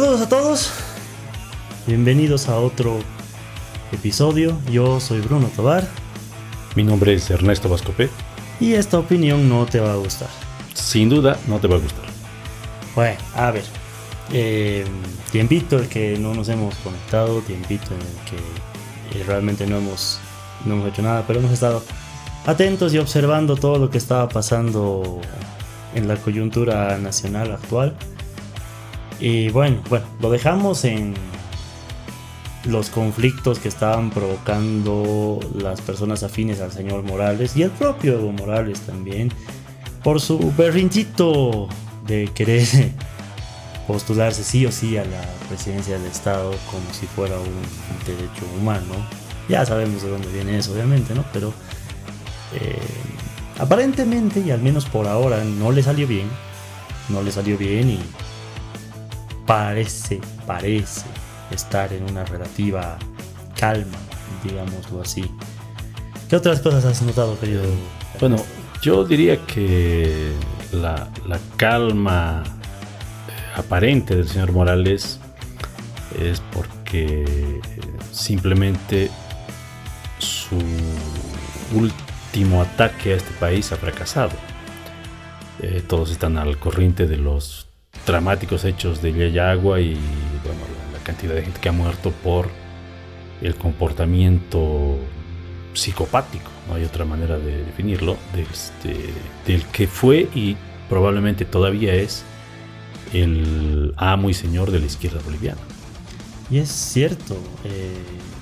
Saludos a todos, bienvenidos a otro episodio. Yo soy Bruno Tobar. Mi nombre es Ernesto Vascopé. Y esta opinión no te va a gustar. Sin duda no te va a gustar. Bueno, a ver, tiempito el que no nos hemos conectado, tiempito en el que realmente no hemos hecho nada, pero hemos estado atentos y observando todo lo que estaba pasando en la coyuntura nacional actual. Y bueno, lo dejamos en los conflictos que estaban provocando las personas afines al señor Morales y el propio Evo Morales también, por su berrinchito de querer postularse sí o sí a la presidencia del Estado como si fuera un derecho humano. Ya sabemos de dónde viene eso, obviamente, ¿no? Pero aparentemente, y al menos por ahora, no le salió bien y parece estar en una relativa calma, digámoslo así. ¿Qué otras cosas has notado, querido? Bueno, yo diría que la calma aparente del señor Morales es porque simplemente su último ataque a este país ha fracasado. Todos están al corriente de los dramáticos hechos de Yayagua y bueno, la cantidad de gente que ha muerto por el comportamiento psicopático, no hay otra manera de definirlo, del que fue y probablemente todavía es el amo y señor de la izquierda boliviana. Y es cierto,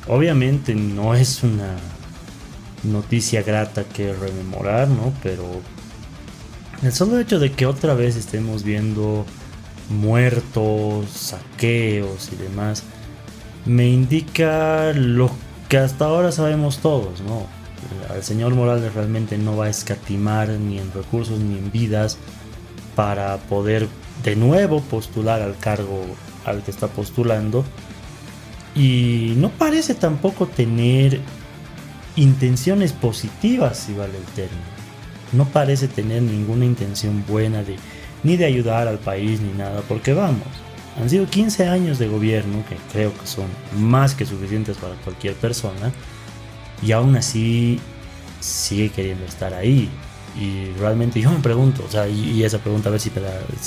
obviamente no es una noticia grata que rememorar, ¿no? Pero el solo hecho de que otra vez estemos viendo muertos, saqueos y demás me indica lo que hasta ahora sabemos todos, ¿no? El señor Morales realmente no va a escatimar ni en recursos ni en vidas para poder de nuevo postular al cargo al que está postulando, y no parece tampoco tener intenciones positivas, si vale el término. No parece tener ninguna intención buena ni de ayudar al país ni nada, porque vamos, han sido 15 años de gobierno que creo que son más que suficientes para cualquier persona, y aún así sigue queriendo estar ahí. Y realmente yo me pregunto, o sea, y esa pregunta a ver si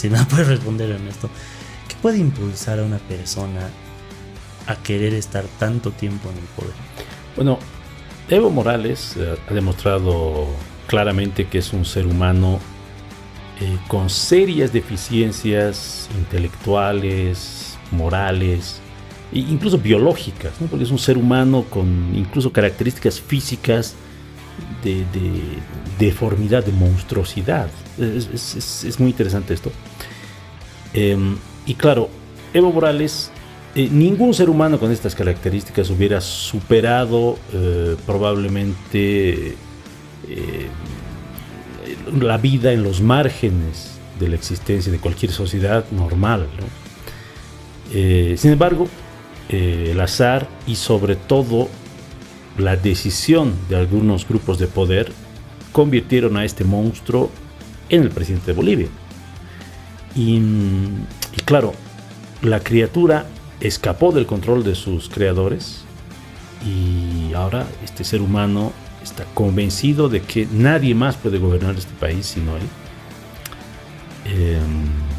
me la puedes responder, Ernesto. ¿Qué puede impulsar a una persona a querer estar tanto tiempo en el poder? Bueno, Evo Morales ha demostrado claramente que es un ser humano con serias deficiencias intelectuales, morales e incluso biológicas, ¿no? Porque es un ser humano con incluso características físicas de deformidad, de monstruosidad. Es muy interesante esto. Y claro, Evo Morales, ningún ser humano con estas características hubiera superado probablemente la vida en los márgenes de la existencia de cualquier sociedad normal, ¿no? Sin embargo, el azar y sobre todo la decisión de algunos grupos de poder convirtieron a este monstruo en el presidente de Bolivia. Y claro, la criatura escapó del control de sus creadores y ahora este ser humano está convencido de que nadie más puede gobernar este país sino él.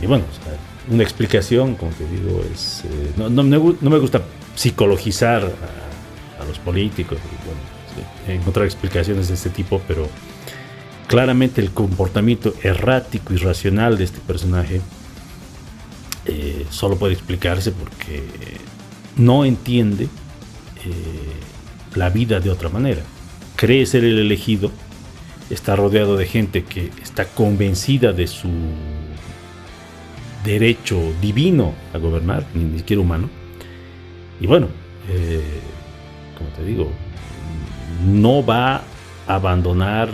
Y bueno, o sea, una explicación, como te digo, es no me gusta psicologizar a los políticos, y bueno, sí, encontrar explicaciones de este tipo, pero claramente el comportamiento errático y irracional de este personaje solo puede explicarse porque no entiende la vida de otra manera. Cree ser el elegido, está rodeado de gente que está convencida de su derecho divino a gobernar, ni siquiera humano. Y bueno, como te digo, no va a abandonar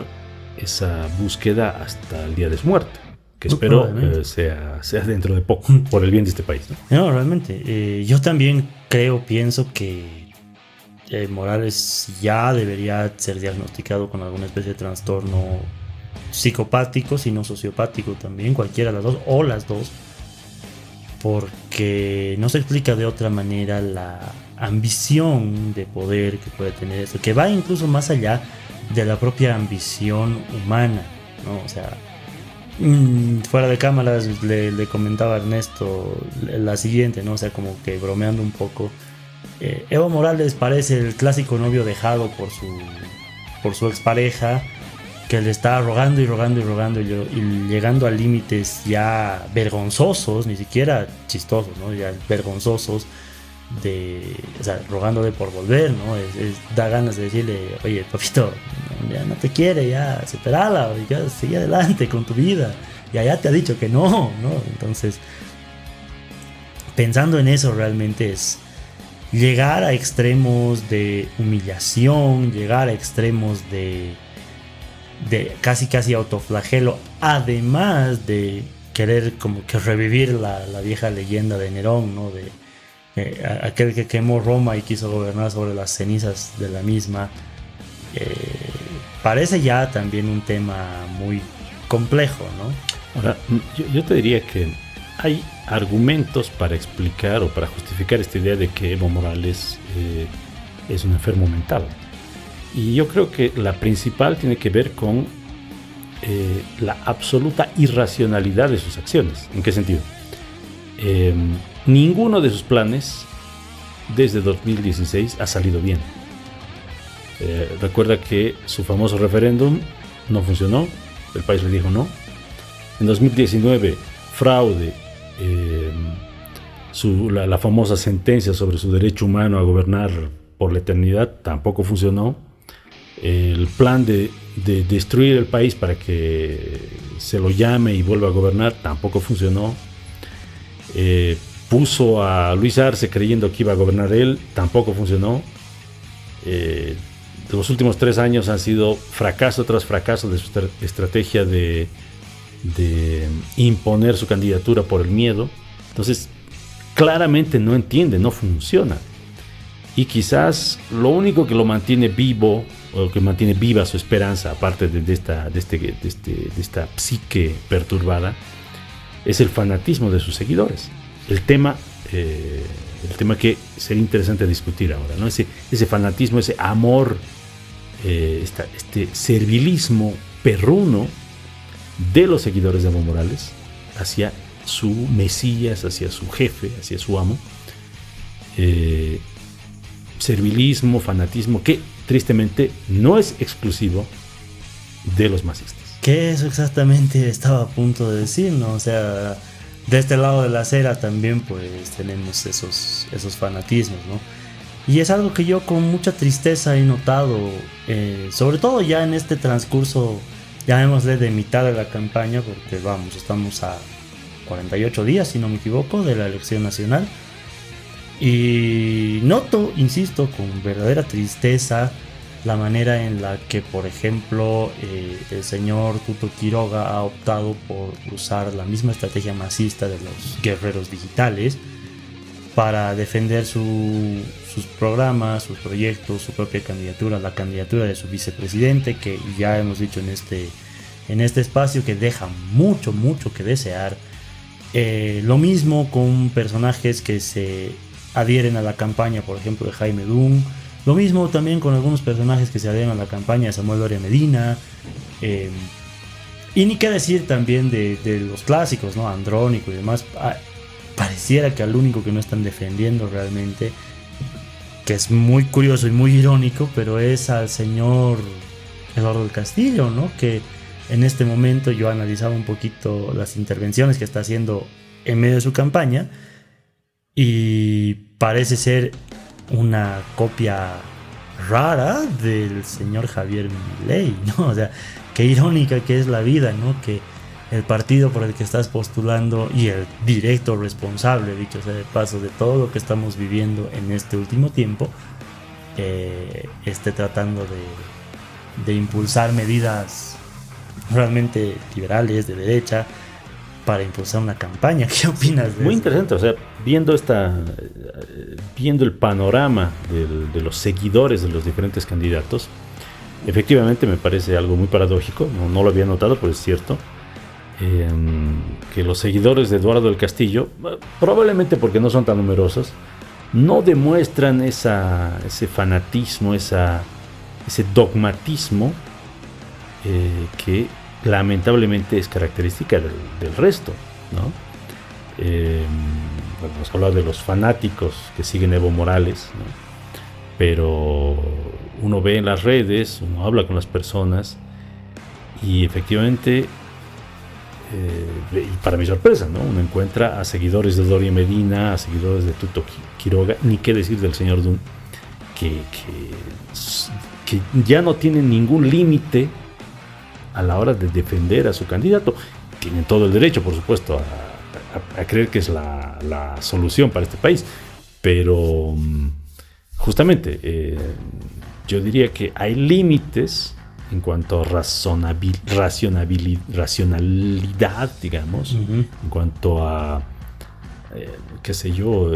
esa búsqueda hasta el día de su muerte, que espero sea dentro de poco, por el bien de este país, ¿no? No, realmente, yo también pienso que Morales ya debería ser diagnosticado con alguna especie de trastorno psicopático, si no sociopático también, cualquiera de las dos, o las dos. porque no se explica de otra manera la ambición de poder que puede tener esto, que va incluso más allá de la propia ambición humana, ¿no? O sea, fuera de cámaras le comentaba a Ernesto la siguiente, ¿no? O sea, como que bromeando un poco, Evo Morales parece el clásico novio dejado por su expareja, que le está rogando y rogando y rogando y llegando a límites ya vergonzosos, ni siquiera chistosos, ¿no? Ya vergonzosos, o sea, rogándole por volver, ¿no? Da ganas de decirle, oye, papito, ya no te quiere, ya superala, ya sigue adelante con tu vida, ya te ha dicho que no, ¿no? Entonces, pensando en eso realmente es llegar a extremos de humillación, llegar a extremos de casi autoflagelo, además de querer como que revivir la vieja leyenda de Nerón, ¿no? De aquel que quemó Roma y quiso gobernar sobre las cenizas de la misma. Parece ya también un tema muy complejo, ¿no? Ahora, yo te diría que hay argumentos para explicar o para justificar esta idea de que Evo Morales es un enfermo mental. Y yo creo que la principal tiene que ver con la absoluta irracionalidad de sus acciones. ¿En qué sentido? Ninguno de sus planes desde 2016 ha salido bien. Recuerda que su famoso referéndum no funcionó, el país le dijo no. En 2019, fraude, la famosa sentencia sobre su derecho humano a gobernar por la eternidad tampoco funcionó. El plan de destruir el país para que se lo llame y vuelva a gobernar tampoco funcionó. Puso a Luis Arce creyendo que iba a gobernar él, tampoco funcionó. Los últimos 3 años han sido fracaso tras fracaso de su estrategia de imponer su candidatura por el miedo. Entonces, claramente no entiende, no funciona. Y quizás lo único que lo mantiene vivo, o que mantiene viva su esperanza, aparte de esta psique perturbada, es el fanatismo de sus seguidores. El tema que sería interesante discutir ahora, ¿no? Ese fanatismo, ese amor, este servilismo perruno de los seguidores de Evo Morales hacia su mesías, hacia su jefe, hacia su amo. Servilismo, fanatismo, que tristemente no es exclusivo de los masistas. Que eso exactamente estaba a punto de decir, ¿no? O sea, de este lado de la acera también pues tenemos esos fanatismos, ¿no? Y es algo que yo con mucha tristeza he notado, sobre todo ya en este transcurso, llamémosle de mitad de la campaña, porque vamos, estamos a 48 días, si no me equivoco, de la elección nacional. Y noto, insisto, con verdadera tristeza la manera en la que, por ejemplo, el señor Tuto Quiroga ha optado por usar la misma estrategia masista de los guerreros digitales para defender sus programas, sus proyectos, su propia candidatura, la candidatura de su vicepresidente, que ya hemos dicho en este espacio que deja mucho que desear. Lo mismo con personajes que se adhieren a la campaña, por ejemplo, de Jaime Dunn. Lo mismo también con algunos personajes que se adhieren a la campaña de Samuel Doria Medina. Y ni qué decir también de los clásicos, ¿no? Andrónico y demás. Pareciera que al único que no están defendiendo realmente, que es muy curioso y muy irónico, pero es al señor Eduardo del Castillo, ¿no? Que en este momento yo analizaba un poquito las intervenciones que está haciendo en medio de su campaña y parece ser una copia rara del señor Javier Milei, ¿no? O sea, qué irónica que es la vida, ¿no? Que el partido por el que estás postulando y el directo responsable, dicho sea de paso, de todo lo que estamos viviendo en este último tiempo, esté tratando de impulsar medidas realmente liberales, de derecha, para impulsar una campaña. ¿Qué opinas de eso? Muy interesante, o sea, viendo el panorama de los seguidores de los diferentes candidatos, efectivamente me parece algo muy paradójico, no lo había notado, pero es cierto. que los seguidores de Eduardo del Castillo, probablemente porque no son tan numerosos, no demuestran ese fanatismo, ese dogmatismo que lamentablemente es característica del resto, ¿no? Vamos a hablar de los fanáticos que siguen Evo Morales, ¿no? Pero uno ve en las redes, uno habla con las personas y efectivamente, y para mi sorpresa, ¿no? Uno encuentra a seguidores de Doria Medina, a seguidores de Tuto Quiroga, ni qué decir del señor Dunn, que ya no tienen ningún límite a la hora de defender a su candidato. Tienen todo el derecho, por supuesto, a creer que es la solución para este país, pero justamente yo diría que hay límites en cuanto a racionalidad, digamos, en cuanto a qué sé yo,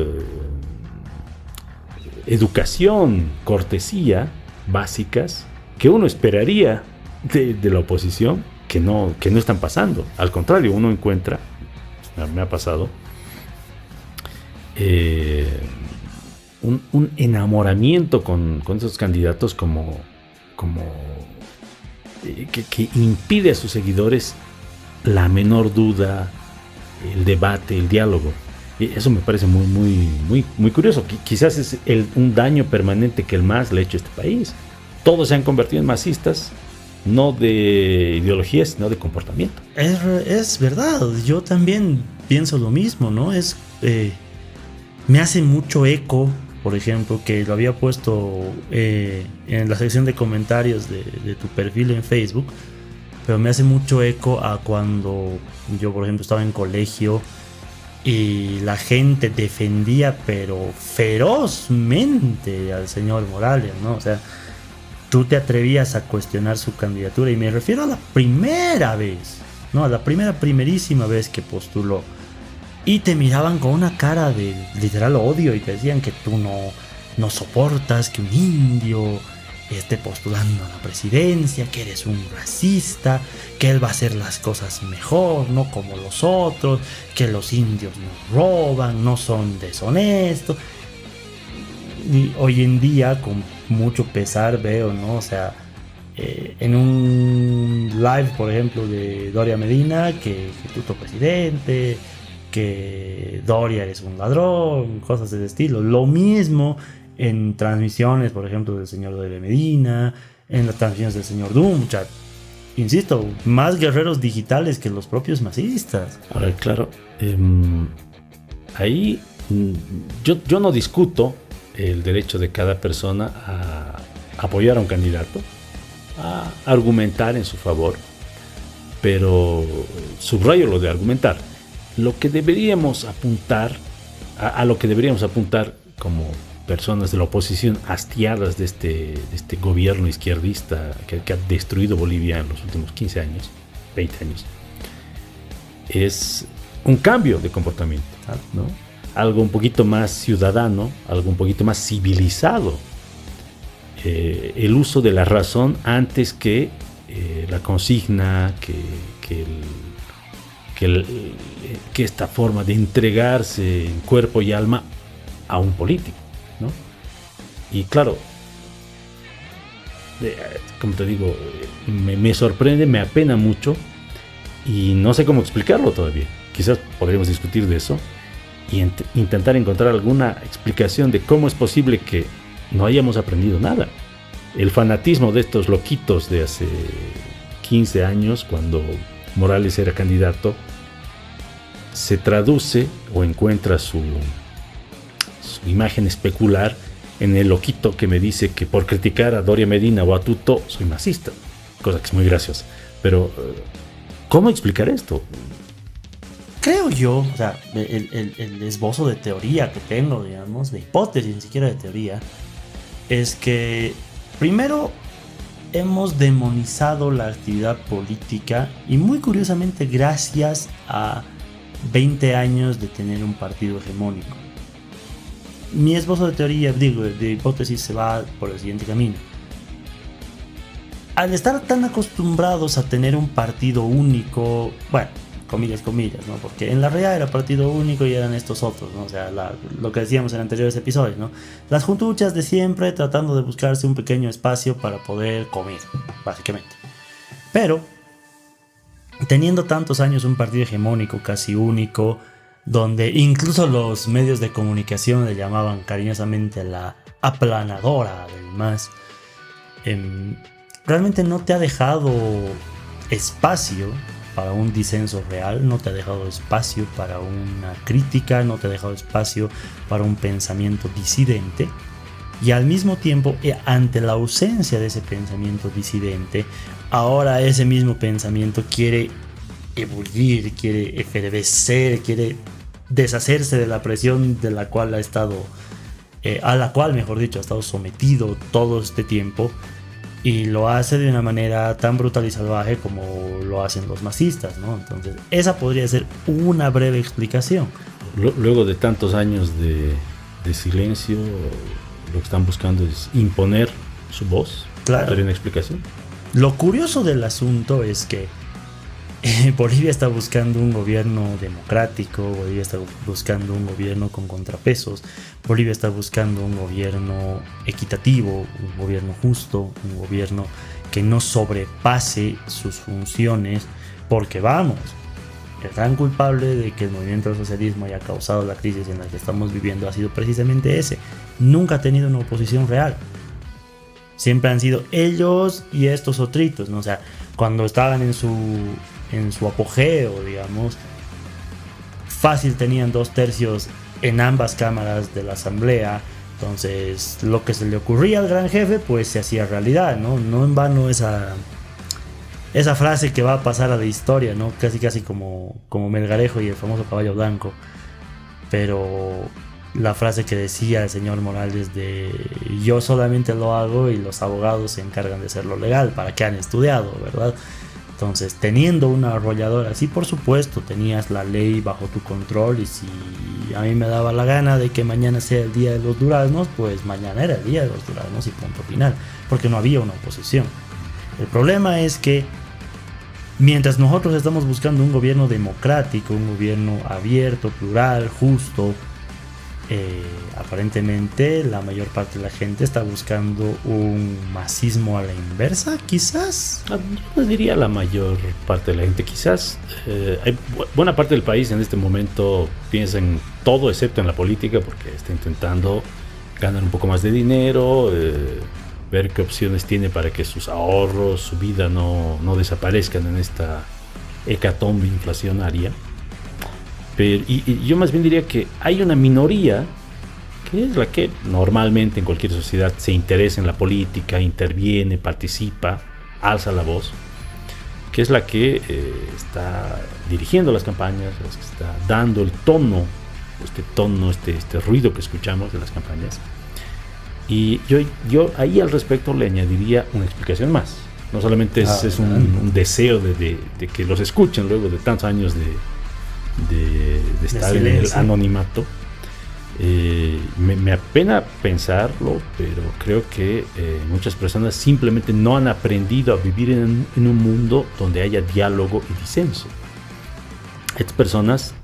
educación, cortesía básicas que uno esperaría de la oposición, que no están pasando. Al contrario, uno encuentra, me ha pasado, un enamoramiento con esos candidatos como que impide a sus seguidores la menor duda, el debate, el diálogo. Y eso me parece muy curioso. Quizás es un daño permanente que el MAS le ha hecho a este país. Todos se han convertido en masistas, no de ideología, sino de comportamiento. Es verdad, yo también pienso lo mismo, ¿no? Me hace mucho eco, por ejemplo, que lo había puesto en la sección de comentarios de tu perfil en Facebook, pero me hace mucho eco a cuando yo, por ejemplo, estaba en colegio y la gente defendía, pero ferozmente, al señor Morales, ¿no? O sea, tú te atrevías a cuestionar su candidatura, y me refiero a la primera vez, ¿no? A la primerísima vez que postuló. Y te miraban con una cara de literal odio y te decían que tú no soportas que un indio esté postulando a la presidencia, que eres un racista, que él va a hacer las cosas mejor, no como los otros, que los indios no roban, no son deshonestos. Y hoy en día, con mucho pesar, veo, ¿no? O sea, en un live, por ejemplo, de Doria Medina, que Tuto presidente, que Doria es un ladrón, cosas de ese estilo. Lo mismo en transmisiones, por ejemplo, del señor Doria Medina, en las transmisiones del señor Dunn. Insisto, más guerreros digitales que los propios masistas. Ahora, claro, ahí yo no discuto el derecho de cada persona a apoyar a un candidato, a argumentar en su favor, pero subrayo lo de argumentar. Lo que deberíamos apuntar, a lo que deberíamos apuntar como personas de la oposición hastiadas de este gobierno izquierdista que ha destruido Bolivia en los últimos 15 años, 20 años, es un cambio de comportamiento, ¿no? Algo un poquito más ciudadano, algo un poquito más civilizado, el uso de la razón antes que la consigna, que esta forma de entregarse en cuerpo y alma a un político, ¿no? Y claro, como te digo, me sorprende, me apena mucho y no sé cómo explicarlo todavía. Quizás podríamos discutir de eso y intentar encontrar alguna explicación de cómo es posible que no hayamos aprendido nada. El fanatismo de estos loquitos de hace 15 años, cuando Morales era candidato, se traduce o encuentra su imagen especular en el loquito que me dice que por criticar a Doria Medina o a Tuto soy masista, cosa que es muy graciosa. Pero ¿cómo explicar esto? Creo yo, o sea, el esbozo de teoría que tengo, digamos, de hipótesis, ni siquiera de teoría, es que primero hemos demonizado la actividad política, y muy curiosamente gracias a 20 años de tener un partido hegemónico. Mi esbozo de teoría, de hipótesis, se va por el siguiente camino. Al estar tan acostumbrados a tener un partido único, bueno, comillas, ¿no? Porque en la realidad era partido único y eran estos otros, ¿no? O sea, lo que decíamos en anteriores episodios, ¿no? Las juntuchas de siempre tratando de buscarse un pequeño espacio para poder comer, básicamente. Pero, teniendo tantos años un partido hegemónico, casi único, donde incluso los medios de comunicación le llamaban cariñosamente la aplanadora del MAS, realmente no te ha dejado espacio para un disenso real, no te ha dejado espacio para una crítica, no te ha dejado espacio para un pensamiento disidente, y al mismo tiempo, ante la ausencia de ese pensamiento disidente, ahora ese mismo pensamiento quiere ebullir, quiere efervecer, quiere deshacerse de la presión de la cual ha estado, a la cual, mejor dicho, ha estado sometido todo este tiempo, y lo hace de una manera tan brutal y salvaje como lo hacen los masistas, ¿no? Entonces, esa podría ser una breve explicación. Luego de tantos años de silencio, lo que están buscando es imponer su voz. Claro. ¿Daría una explicación? Lo curioso del asunto es que Bolivia está buscando un gobierno democrático, Bolivia está buscando un gobierno con contrapesos, Bolivia está buscando un gobierno equitativo, un gobierno justo, un gobierno que no sobrepase sus funciones, porque vamos, el gran culpable de que el movimiento del socialismo haya causado la crisis en la que estamos viviendo ha sido precisamente ese. Nunca ha tenido una oposición real. Siempre han sido ellos y estos otritos, ¿no? O sea, cuando estaban en su apogeo, digamos, fácil tenían 2/3 en ambas cámaras de la asamblea. Entonces, lo que se le ocurría al gran jefe, pues se hacía realidad, ¿no? No en vano esa frase que va a pasar a la historia, ¿no? Casi como Melgarejo y el famoso caballo blanco. Pero la frase que decía el señor Morales de yo solamente lo hago y los abogados se encargan de hacerlo legal, para que han estudiado, ¿verdad? Entonces, teniendo una arrolladora así, por supuesto, tenías la ley bajo tu control, y si a mí me daba la gana de que mañana sea el día de los duraznos, pues mañana era el día de los duraznos y punto final, porque no había una oposición. El problema es que mientras nosotros estamos buscando un gobierno democrático, un gobierno abierto, plural, justo, aparentemente la mayor parte de la gente está buscando un masismo a la inversa, quizás. Yo no diría la mayor parte de la gente, quizás hay buena parte del país en este momento piensa en todo excepto en la política, porque está intentando ganar un poco más de dinero, ver qué opciones tiene para que sus ahorros, su vida no desaparezcan en esta hecatombe inflacionaria. Pero, y yo más bien diría que hay una minoría que es la que normalmente en cualquier sociedad se interesa en la política, interviene, participa, alza la voz, que es la que está dirigiendo las campañas, la que está dando el tono, este ruido que escuchamos de las campañas. Y yo ahí al respecto le añadiría una explicación más. No solamente es un deseo de que los escuchen luego de tantos años de estar en el anonimato. Me apena pensarlo, pero creo que muchas personas simplemente no han aprendido a vivir en un mundo donde haya diálogo y disenso. Estas personas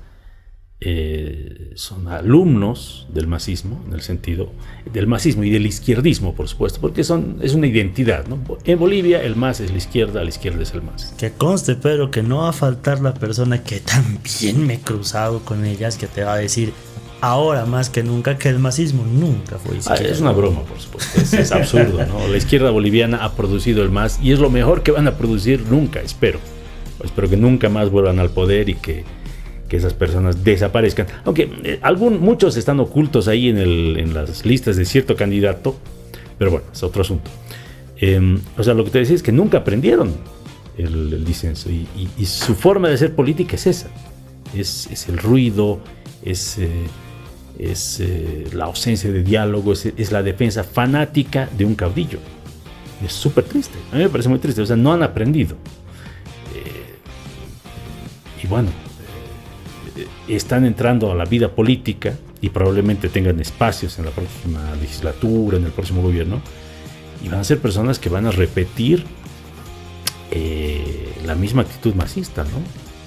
son alumnos del masismo, en el sentido del masismo y del izquierdismo, por supuesto, porque es una identidad, ¿no? En Bolivia el MAS es la izquierda es el MAS. Que conste, pero que no va a faltar la persona que también me he cruzado con ellas, que te va a decir ahora más que nunca que el masismo nunca fue izquierda. Es una broma, por supuesto, es absurdo, ¿no? La izquierda boliviana ha producido el MAS y es lo mejor que van a producir nunca, espero que nunca más vuelvan al poder y que esas personas desaparezcan, aunque muchos están ocultos ahí en las listas de cierto candidato, pero bueno, es otro asunto. O sea, lo que te decía es que nunca aprendieron el disenso y su forma de hacer política es esa, es el ruido, es la ausencia de diálogo, es la defensa fanática de un caudillo. Es súper triste, a mí me parece muy triste, o sea, no han aprendido. Y bueno, están entrando a la vida política y probablemente tengan espacios en la próxima legislatura, en el próximo gobierno, y van a ser personas que van a repetir la misma actitud masista, ¿no?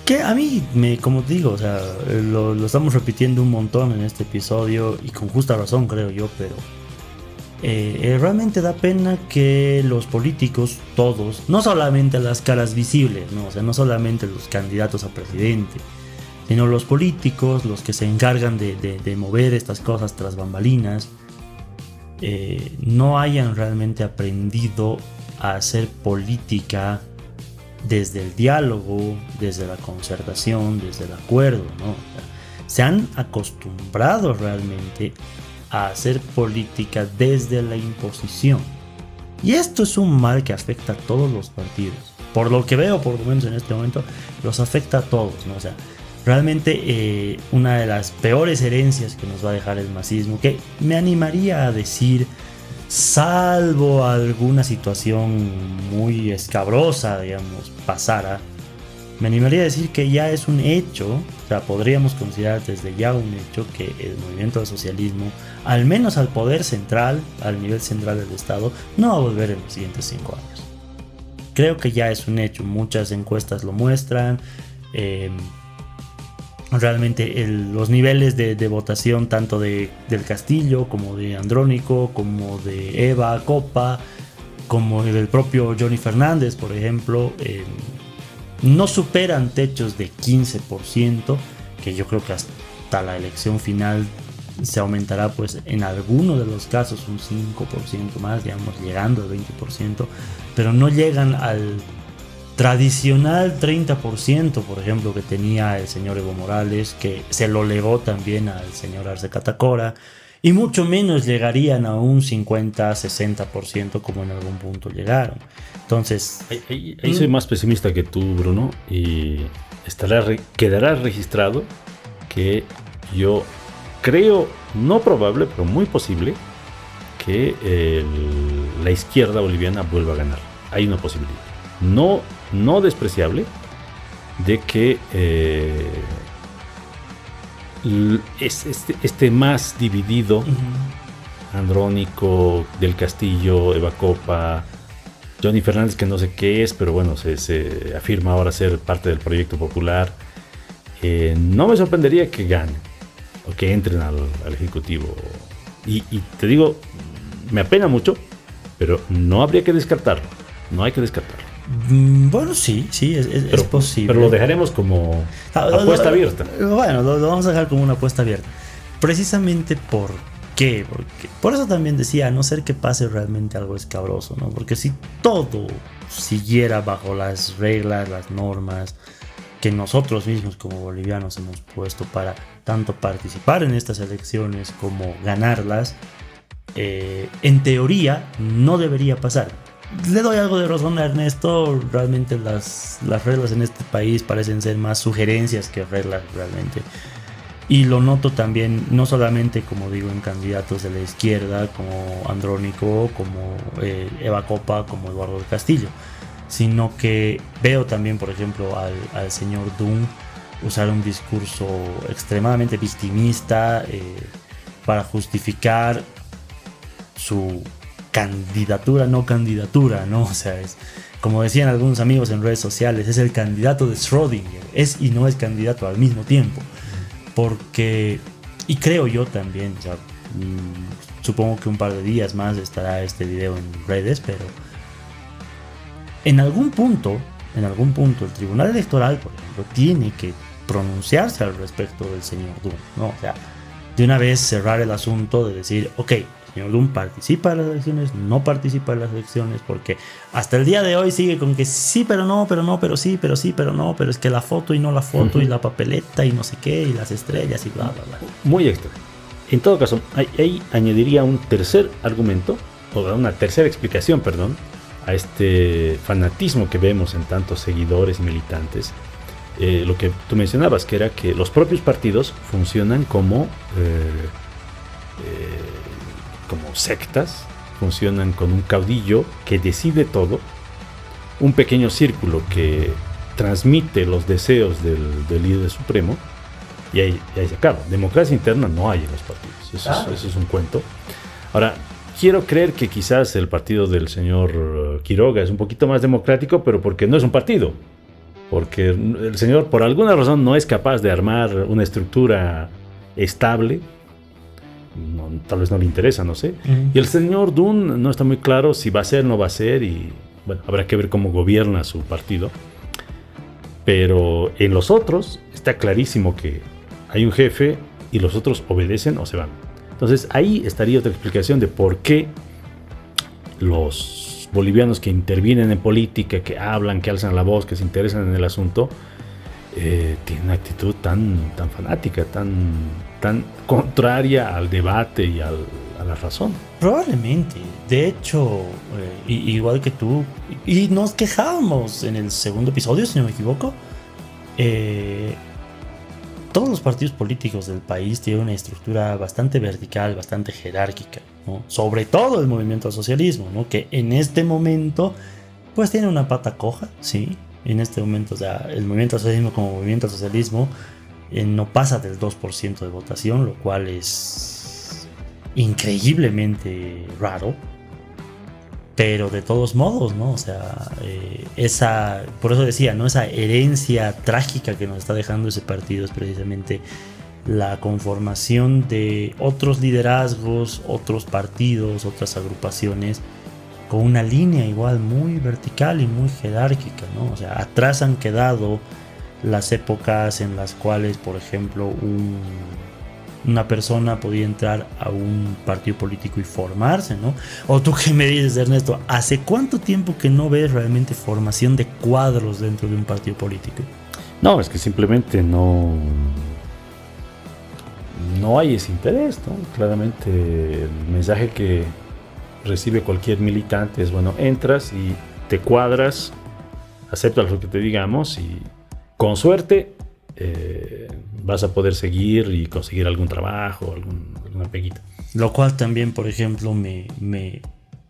Que a mí, como te digo, o sea, lo estamos repitiendo un montón en este episodio y con justa razón, creo yo, pero realmente da pena que los políticos, todos, no solamente las caras visibles, ¿no? O sea, no solamente los candidatos a presidente, sino los políticos, los que se encargan de mover estas cosas tras bambalinas, no hayan realmente aprendido a hacer política desde el diálogo, desde la concertación, desde el acuerdo, ¿no? O sea, se han acostumbrado realmente a hacer política desde la imposición. Y esto es un mal que afecta a todos los partidos. Por lo que veo, por lo menos en este momento, los afecta a todos, ¿no? O sea, realmente una de las peores herencias que nos va a dejar el masismo, que me animaría a decir, salvo alguna situación muy escabrosa, digamos, pasara, me animaría a decir que ya es un hecho, o sea, podríamos considerar desde ya un hecho que el movimiento del socialismo, al menos al poder central, al nivel central del Estado, no va a volver en los siguientes 5 años. Creo que ya es un hecho, muchas encuestas lo muestran. Realmente los niveles de votación tanto del Castillo como de Andrónico, como de Eva Copa, como del propio Johnny Fernández, por ejemplo, no superan techos de 15%, que yo creo que hasta la elección final se aumentará, pues en alguno de los casos un 5% más, digamos, llegando al 20%, pero no llegan al tradicional 30%, por ejemplo, que tenía el señor Evo Morales, que se lo legó también al señor Arce Catacora, y mucho menos llegarían a un 50-60% como en algún punto llegaron. Entonces, ahí soy más pesimista que tú, Bruno, y quedará registrado que yo creo, no probable, pero muy posible, que la izquierda boliviana vuelva a ganar. Hay una posibilidad. No despreciable, de que este más dividido, Andrónico, del Castillo, Eva Copa, Johnny Fernández, que no sé qué es, pero bueno, se afirma ahora ser parte del Proyecto Popular, no me sorprendería que ganen o que entren al Ejecutivo. Y te digo, me apena mucho, pero no habría que descartarlo. No hay que descartarlo. Bueno, sí, es posible. Pero lo dejaremos como apuesta abierta. Bueno, lo vamos a dejar como una apuesta abierta. Precisamente porque por eso también decía, a no ser que pase realmente algo escabroso, ¿no? Porque si todo siguiera bajo las reglas, las normas que nosotros mismos como bolivianos hemos puesto para tanto participar en estas elecciones como ganarlas, en teoría no debería pasar. Le doy algo de razón a Ernesto, realmente las reglas en este país parecen ser más sugerencias que reglas realmente. Y lo noto también, no solamente como digo en candidatos de la izquierda como Andrónico, como Eva Copa, como Eduardo del Castillo, sino que veo también, por ejemplo, al señor Dunn usar un discurso extremadamente victimista para justificar su candidatura, no, o sea, es como decían algunos amigos en redes sociales, es el candidato de Schrödinger, es y no es candidato al mismo tiempo, porque, y creo yo también, o sea, supongo que un par de días más estará este video en redes, pero en algún punto el Tribunal Electoral, por ejemplo, tiene que pronunciarse al respecto del señor Dunn, ¿no? O sea, de una vez cerrar el asunto de decir, ok, señor Dunn participa de las elecciones, no participa de las elecciones, porque hasta el día de hoy sigue con que sí, pero no, pero sí, pero no, pero es que la foto y no la foto, y la papeleta y no sé qué, y las estrellas y bla, bla, bla. Muy extra. En todo caso, ahí añadiría un tercer argumento, o una tercera explicación, perdón, a este fanatismo que vemos en tantos seguidores y militantes. Lo que tú mencionabas, que era que los propios partidos funcionan como sectas, funcionan con un caudillo que decide todo, un pequeño círculo que transmite los deseos del líder supremo, y ahí se acaba. Democracia interna no hay en los partidos, eso es un cuento. Ahora, quiero creer que quizás el partido del señor Quiroga es un poquito más democrático, pero porque no es un partido, porque el señor por alguna razón no es capaz de armar una estructura estable. Tal vez no le interesa, no sé. Y el señor Dunn no está muy claro si va a ser o no va a ser, y bueno, habrá que ver cómo gobierna su partido. Pero en los otros está clarísimo que hay un jefe y los otros obedecen o se van. Entonces ahí estaría otra explicación de por qué los bolivianos que intervienen en política, que hablan, que alzan la voz, que se interesan en el asunto, tienen una actitud tan fanática, tan contraria al debate y a la razón. Probablemente. De hecho, igual que tú, y nos quejábamos en el segundo episodio, si no me equivoco, todos los partidos políticos del país tienen una estructura bastante vertical, bastante jerárquica, ¿no? Sobre todo el movimiento al socialismo, ¿no? Que en este momento pues tiene una pata coja, sí. En este momento, o sea, el movimiento al socialismo como movimiento al socialismo no pasa del 2% de votación, lo cual es increíblemente raro. Pero de todos modos, ¿no? O sea, por eso decía, ¿no? Esa herencia trágica que nos está dejando ese partido es precisamente la conformación de otros liderazgos, otros partidos, otras agrupaciones con una línea igual muy vertical y muy jerárquica, ¿no? O sea, atrás han quedado las épocas en las cuales, por ejemplo, una persona podía entrar a un partido político y formarse, ¿no? O tú qué me dices, Ernesto, ¿hace cuánto tiempo que no ves realmente formación de cuadros dentro de un partido político? No, es que simplemente no hay ese interés, ¿no? Claramente el mensaje que recibe cualquier militante es, bueno, entras y te cuadras, aceptas lo que te digamos y con suerte vas a poder seguir y conseguir algún trabajo, alguna peguita. Lo cual también, por ejemplo, me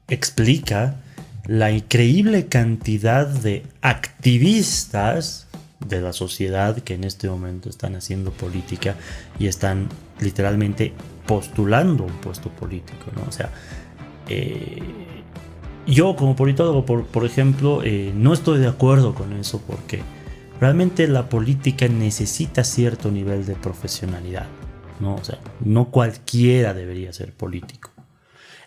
explica la increíble cantidad de activistas de la sociedad que en este momento están haciendo política y están literalmente postulando un puesto político, ¿no? O sea, yo como politólogo, por ejemplo, no estoy de acuerdo con eso porque realmente la política necesita cierto nivel de profesionalidad, ¿no? O sea, no cualquiera debería ser político.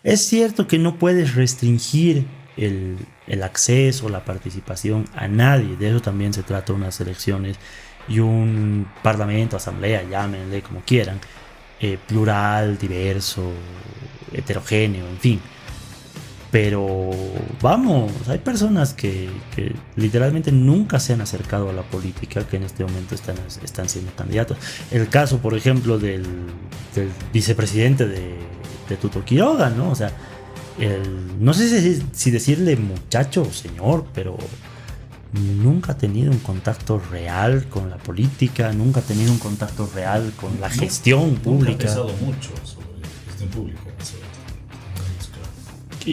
Es cierto que no puedes restringir el acceso, la participación a nadie. De eso también se trata unas elecciones y un parlamento, asamblea, llámenle como quieran, plural, diverso, heterogéneo, en fin. Pero vamos, hay personas que literalmente nunca se han acercado a la política, que en este momento están siendo candidatos. El caso, por ejemplo, del vicepresidente de Tuto Quiroga, ¿no? O sea, no sé si decirle muchacho o señor, pero nunca ha tenido un contacto real con la política, nunca ha tenido un contacto real con la gestión pública. Nunca ha pensado mucho sobre gestión pública.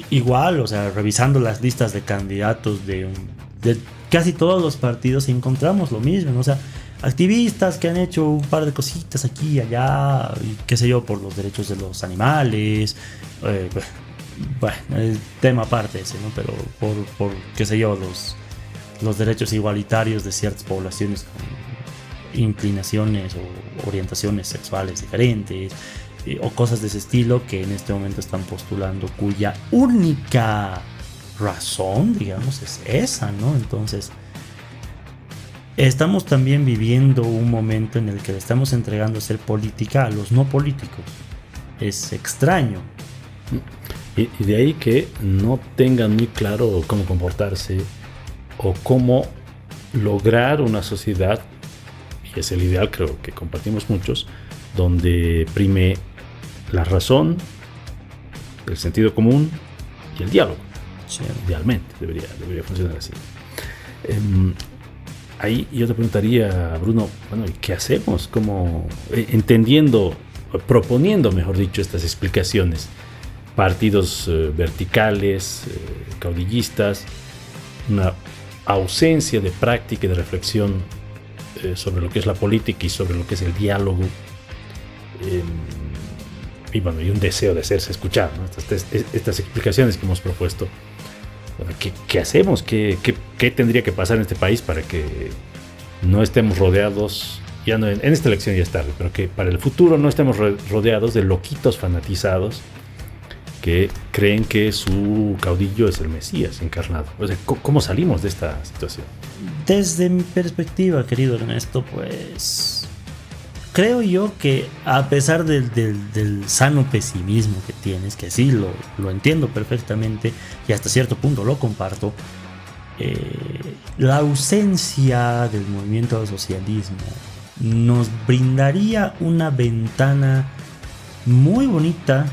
Igual, o sea, revisando las listas de candidatos de casi todos los partidos encontramos lo mismo, ¿no? O sea, activistas que han hecho un par de cositas aquí y allá, y qué sé yo, por los derechos de los animales, bueno, el tema aparte ese, ¿no? Pero por qué sé yo, los derechos igualitarios de ciertas poblaciones con inclinaciones o orientaciones sexuales diferentes, o cosas de ese estilo que en este momento están postulando, cuya única razón, digamos, es esa, ¿no? Entonces, estamos también viviendo un momento en el que le estamos entregando a hacer política a los no políticos. Es extraño. Y de ahí que no tengan muy claro cómo comportarse o cómo lograr una sociedad, y es el ideal, creo que compartimos muchos, donde prime la razón, el sentido común y el diálogo. Sí. Idealmente debería funcionar así. Ahí yo te preguntaría, Bruno, bueno, ¿qué hacemos? ¿Cómo, proponiendo, mejor dicho, estas explicaciones? Partidos verticales, caudillistas, una ausencia de práctica y de reflexión sobre lo que es la política y sobre lo que es el diálogo. Y bueno, y un deseo de hacerse escuchar, ¿no? Estas explicaciones que hemos propuesto. ¿Qué hacemos? ¿Qué tendría que pasar en este país para que no estemos rodeados, ya no en esta elección ya es tarde, pero que para el futuro no estemos rodeados de loquitos fanatizados que creen que su caudillo es el Mesías encarnado? O sea, ¿cómo salimos de esta situación? Desde mi perspectiva, querido Ernesto, pues creo yo que a pesar del sano pesimismo que tienes, que sí lo entiendo perfectamente y hasta cierto punto lo comparto, la ausencia del movimiento al socialismo nos brindaría una ventana muy bonita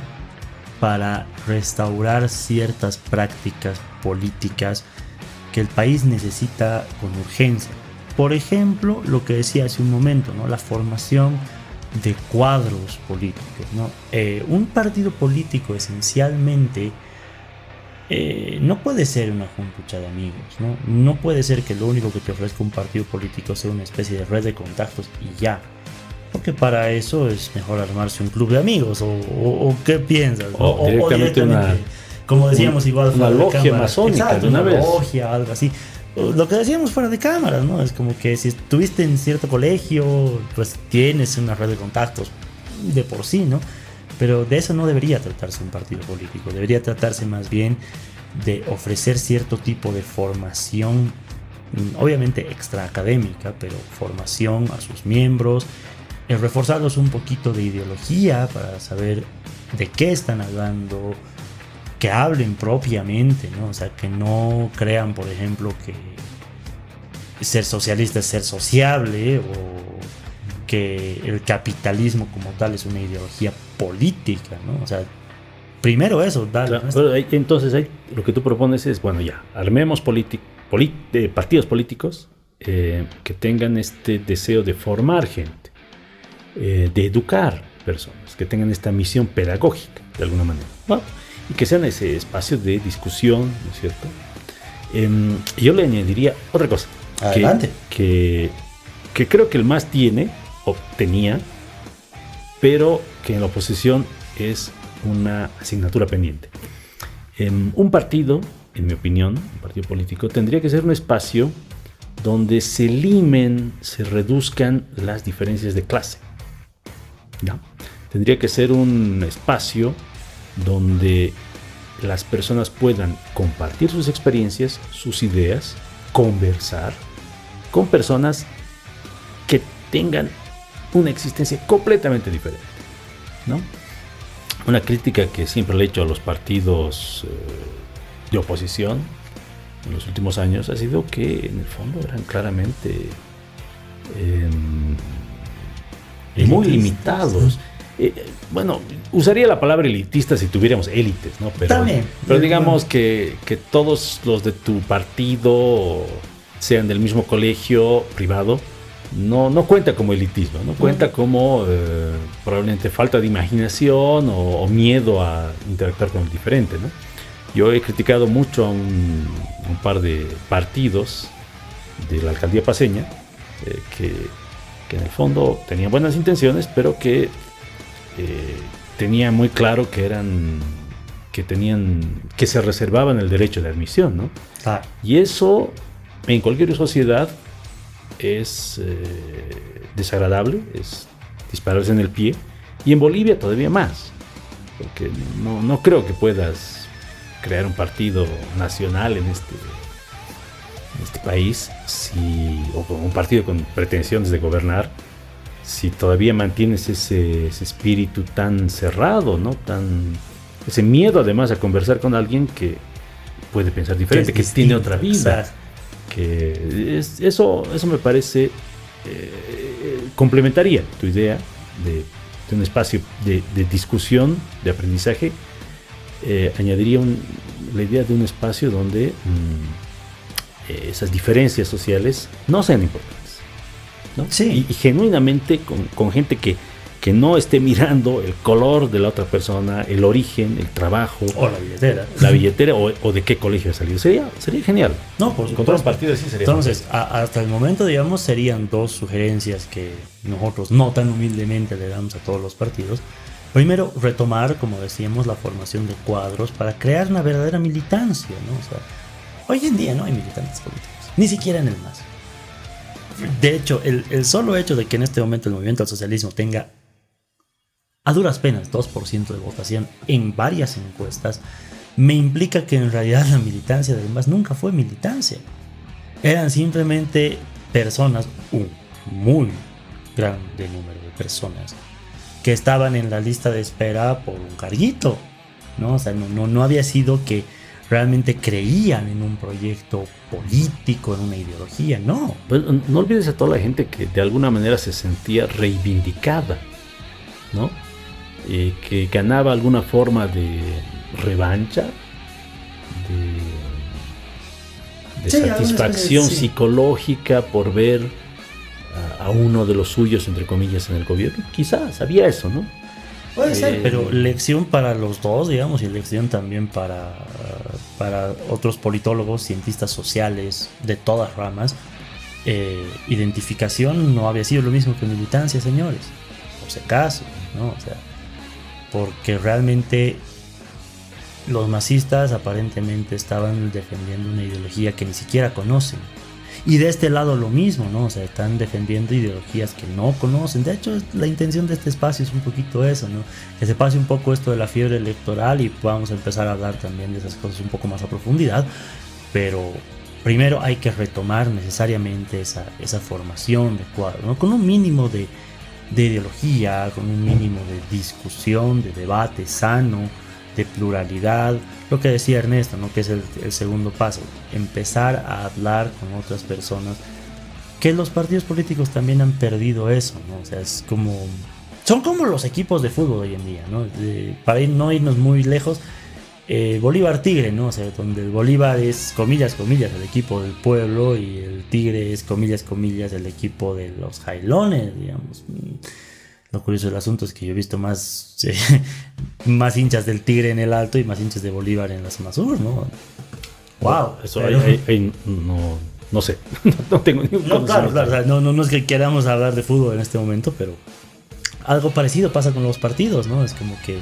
para restaurar ciertas prácticas políticas que el país necesita con urgencia. Por ejemplo, lo que decía hace un momento, ¿no? La formación de cuadros políticos, ¿no? Un partido político esencialmente no puede ser una juntucha de amigos, ¿no? No puede ser que lo único que te ofrezca un partido político sea una especie de red de contactos y ya. Porque para eso es mejor armarse un club de amigos, o ¿qué piensas? O directamente una, como decíamos, igual una logia masónica. Exacto, de una vez. logia, algo así. Lo que decíamos fuera de cámara, ¿no? Es como que si estuviste en cierto colegio, pues tienes una red de contactos de por sí, ¿no? Pero de eso no debería tratarse un partido político. Debería tratarse más bien de ofrecer cierto tipo de formación, obviamente extraacadémica, pero formación a sus miembros, reforzarlos un poquito de ideología para saber de qué están hablando, que hablen propiamente, ¿no? O sea, que no crean, por ejemplo, que ser socialista es ser sociable, o que el capitalismo como tal es una ideología política, ¿no? O sea, primero eso, dale. Claro, entonces lo que tú propones es, bueno, ya, armemos partidos políticos que tengan este deseo de formar gente, de educar personas, que tengan esta misión pedagógica, de alguna manera, ¿no? Y que sean ese espacio de discusión, ¿no es cierto? Yo le añadiría otra cosa. Adelante. Que creo que el MAS tiene, o tenía, pero que en la oposición es una asignatura pendiente. Un partido, en mi opinión, un partido político, tendría que ser un espacio donde se limen, se reduzcan las diferencias de clase, ¿no? Tendría que ser un espacio donde las personas puedan compartir sus experiencias, sus ideas, conversar con personas que tengan una existencia completamente diferente, ¿no? Una crítica que siempre le he hecho a los partidos de oposición en los últimos años ha sido que en el fondo eran claramente muy limitados. Bueno, usaría la palabra elitista si tuviéramos élites, ¿no? Pero digamos que todos los de tu partido sean del mismo colegio privado, no cuenta como elitismo, no cuenta como probablemente falta de imaginación o miedo a interactuar con el diferente, ¿no? Yo he criticado mucho a un par de partidos de la alcaldía paceña que en el fondo tenían buenas intenciones, pero que tenía muy claro que se reservaban el derecho de admisión, ¿no? Ah. Y eso en cualquier sociedad es desagradable, es dispararse en el pie, y en Bolivia todavía más, porque no creo que puedas crear un partido nacional en este país, o un partido con pretensiones de gobernar, si todavía mantienes ese espíritu tan cerrado, ¿no? Ese miedo además a conversar con alguien que puede pensar diferente, que tiene otra vida. Exacto. Que eso me parece complementaría tu idea de un espacio de discusión, de aprendizaje. Añadiría la idea de un espacio donde esas diferencias sociales no sean importantes, ¿no? Sí. Y genuinamente con gente que no esté mirando el color de la otra persona, el origen, el trabajo, o la billetera o de qué colegio ha salido. Sería genial. No, por encontrar un partido así sería. Entonces, hasta el momento, digamos, serían dos sugerencias que nosotros no tan humildemente le damos a todos los partidos. Primero, retomar, como decíamos, la formación de cuadros para crear una verdadera militancia, ¿no? O sea, Hoy en día no hay militantes políticos, ni siquiera en el MAS. De hecho, el solo hecho de que en este momento el movimiento al socialismo tenga a duras penas 2% de votación en varias encuestas, me implica que en realidad la militancia del MAS nunca fue militancia. Eran simplemente personas, un muy grande número de personas, que estaban en la lista de espera por un carguito, ¿no? O sea, no había sido que realmente creían en un proyecto político, en una ideología, no. Pues no olvides a toda la gente que de alguna manera se sentía reivindicada, ¿no? Que ganaba alguna forma de revancha, de sí, satisfacción sí. psicológica por ver a uno de los suyos, entre comillas, en el gobierno. Quizás había eso, ¿no? Puede ser, pero lección para los dos, digamos, y lección también para otros politólogos, cientistas sociales de todas ramas. Identificación no había sido lo mismo que militancia, señores, por si acaso, ¿no? O sea, porque realmente los masistas aparentemente estaban defendiendo una ideología que ni siquiera conocen. Y de este lado lo mismo, ¿no? O sea, están defendiendo ideologías que no conocen. De hecho, la intención de este espacio es un poquito eso, ¿no? Que se pase un poco esto de la fiebre electoral y podamos empezar a hablar también de esas cosas un poco más a profundidad. Pero primero hay que retomar necesariamente esa formación de cuadro, ¿no? Con un mínimo de ideología, con un mínimo de discusión, de debate sano, de pluralidad, lo que decía Ernesto, ¿no? Que es el segundo paso, empezar a hablar con otras personas, que los partidos políticos también han perdido eso, ¿no? O sea, son como los equipos de fútbol hoy en día, ¿no? Para no irnos muy lejos, Bolívar Tigre, ¿no? O sea, donde el Bolívar es, comillas, el equipo del pueblo, y el Tigre es, comillas, el equipo de los jailones, digamos. Lo curioso del asunto es que yo he visto más hinchas del Tigre en el Alto y más hinchas de Bolívar en la zona sur, ¿no? Wow. Eso pero... no sé. No tengo ningún conocimiento. Claro, o sea, no es que queramos hablar de fútbol en este momento, pero algo parecido pasa con los partidos, ¿no? Es como que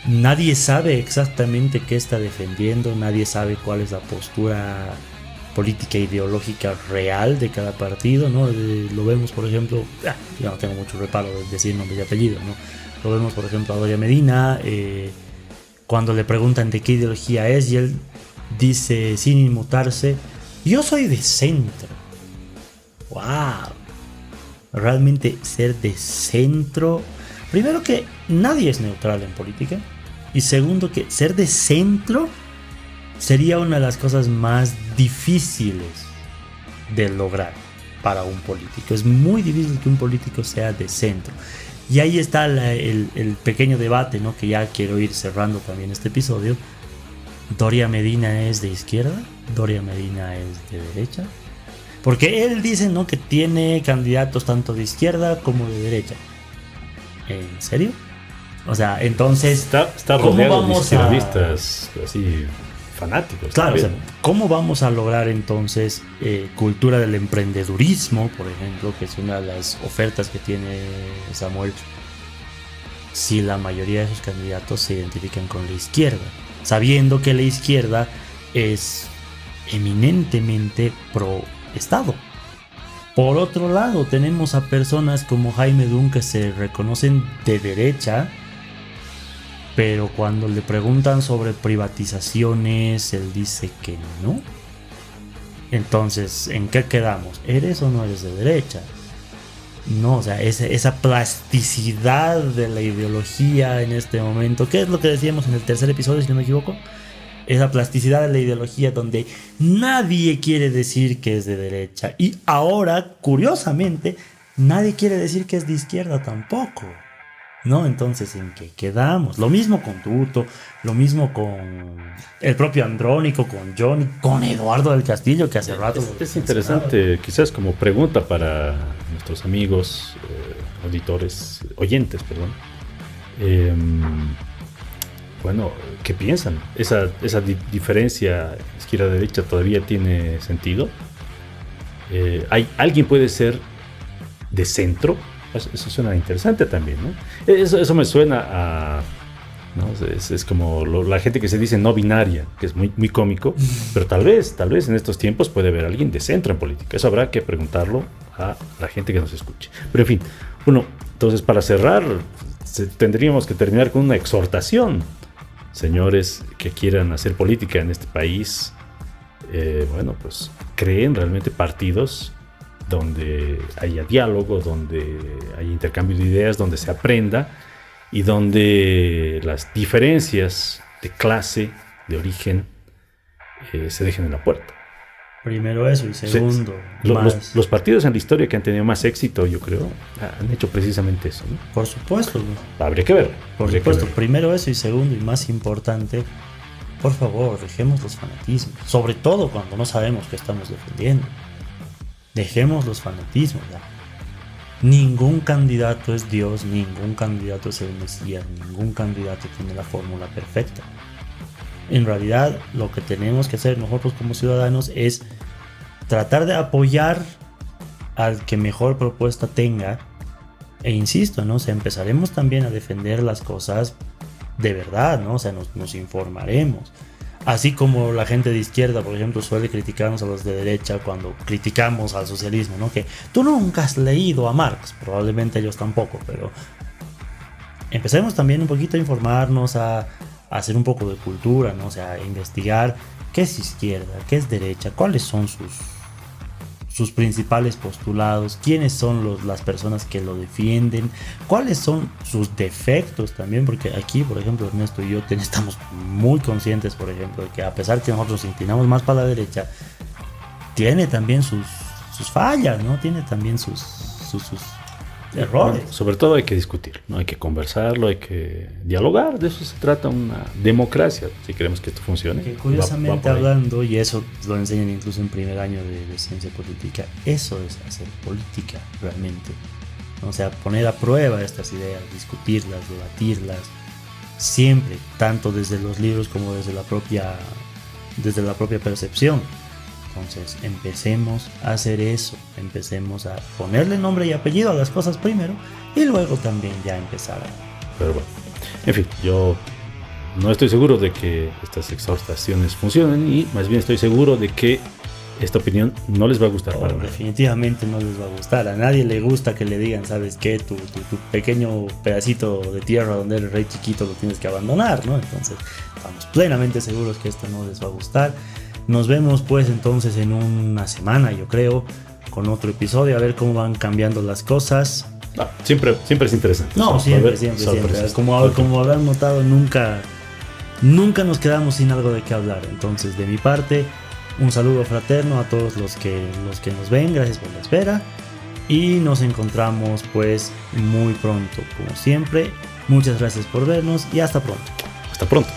nadie sabe exactamente qué está defendiendo, nadie sabe cuál es la postura política ideológica real de cada partido, ¿no? Lo vemos, por ejemplo, yo no tengo mucho reparo de decir nombre y apellido, ¿no? Lo vemos, por ejemplo, a Doria Medina, cuando le preguntan de qué ideología es, y él dice, sin inmutarse, yo soy de centro. ¡Wow! Realmente ser de centro, primero que nadie es neutral en política, y segundo que ser de centro sería una de las cosas más difíciles de lograr para un político. Es muy difícil que un político sea de centro. Y ahí está el pequeño debate, ¿no? Que ya quiero ir cerrando también este episodio. ¿Doria Medina es de izquierda? ¿Doria Medina es de derecha? Porque él dice, ¿no?, que tiene candidatos tanto de izquierda como de derecha. ¿En serio? O sea, entonces... Está rodeado de izquierdistas así fanáticos. Claro, o sea, ¿cómo vamos a lograr entonces cultura del emprendedurismo, por ejemplo, que es una de las ofertas que tiene Samuel, si la mayoría de sus candidatos se identifican con la izquierda, sabiendo que la izquierda es eminentemente pro Estado? Por otro lado, tenemos a personas como Jaime Dunn que se reconocen de derecha, pero cuando le preguntan sobre privatizaciones, él dice que no. Entonces, ¿en qué quedamos? ¿Eres o no eres de derecha? No, o sea, esa plasticidad de la ideología en este momento, ¿qué es lo que decíamos en el tercer episodio, si no me equivoco? Esa plasticidad de la ideología donde nadie quiere decir que es de derecha. Y ahora, curiosamente, nadie quiere decir que es de izquierda tampoco, ¿no? Entonces, ¿en qué quedamos? Lo mismo con Tuto, lo mismo con el propio Andrónico, con Johnny, con Eduardo del Castillo, que hace rato... Es interesante, quizás como pregunta para nuestros amigos, oyentes, perdón. Bueno, ¿qué piensan? ¿Esa diferencia izquierda-derecha todavía tiene sentido? ¿Alguien puede ser de centro? Eso suena interesante también, ¿no? Eso me suena ¿no? Es como la gente que se dice no binaria, que es muy, muy cómico, pero tal vez en estos tiempos puede haber alguien de centro en política. Eso habrá que preguntarlo a la gente que nos escuche. Pero en fin, bueno, entonces para cerrar, tendríamos que terminar con una exhortación. Señores que quieran hacer política en este país, bueno, pues creen realmente partidos donde haya diálogo, donde haya intercambio de ideas, donde se aprenda y donde las diferencias de clase, de origen, se dejen en la puerta. Primero eso, y segundo, los partidos en la historia que han tenido más éxito, yo creo, han hecho precisamente eso, ¿no? Por supuesto, ¿no? Habría que ver. Por supuesto, primero eso, y segundo, y más importante, por favor, dejemos los fanatismos, sobre todo cuando no sabemos qué estamos defendiendo. Dejemos los fanatismos, ¿ya? Ningún candidato es Dios, ningún candidato es el Mesías, ningún candidato tiene la fórmula perfecta. En realidad, lo que tenemos que hacer nosotros como ciudadanos es tratar de apoyar al que mejor propuesta tenga. E insisto, ¿no? O sea, empezaremos también a defender las cosas de verdad, ¿no? O sea, nos informaremos. Así como la gente de izquierda, por ejemplo, suele criticarnos a los de derecha cuando criticamos al socialismo, ¿no? Que tú nunca has leído a Marx, probablemente ellos tampoco, pero empecemos también un poquito a informarnos, a hacer un poco de cultura, ¿no? O sea, a investigar qué es izquierda, qué es derecha, cuáles son sus principales postulados, quiénes son las personas que lo defienden, cuáles son sus defectos también, porque aquí, por ejemplo, Ernesto y yo estamos muy conscientes, por ejemplo, de que a pesar que nosotros nos inclinamos más para la derecha, tiene también sus fallas, ¿no? Tiene también sus errores. Bueno, sobre todo hay que discutir, ¿no? Hay que conversarlo, hay que dialogar, de eso se trata una democracia, si queremos que esto funcione. Que curiosamente hablando, y eso lo enseñan incluso en primer año de ciencia política, eso es hacer política realmente. O sea, poner a prueba estas ideas, discutirlas, debatirlas, siempre, tanto desde los libros como desde la propia percepción. Entonces, empecemos a hacer eso, empecemos a ponerle nombre y apellido a las cosas primero y luego también ya empezar a... Pero bueno, en fin, yo no estoy seguro de que estas exhortaciones funcionen y más bien estoy seguro de que esta opinión no les va a gustar para nada. Definitivamente no les va a gustar, a nadie le gusta que le digan, ¿sabes qué? Tu pequeño pedacito de tierra donde eres rey chiquito lo tienes que abandonar, ¿no? Entonces, estamos plenamente seguros que esto no les va a gustar. Nos vemos pues entonces en una semana, yo creo, con otro episodio, a ver cómo van cambiando las cosas. Siempre es interesante. No, siempre. Como habrán notado, nunca nos quedamos sin algo de qué hablar. Entonces, de mi parte, un saludo fraterno a todos los que nos ven, gracias por la espera. Y nos encontramos pues muy pronto, como siempre. Muchas gracias por vernos y hasta pronto. Hasta pronto.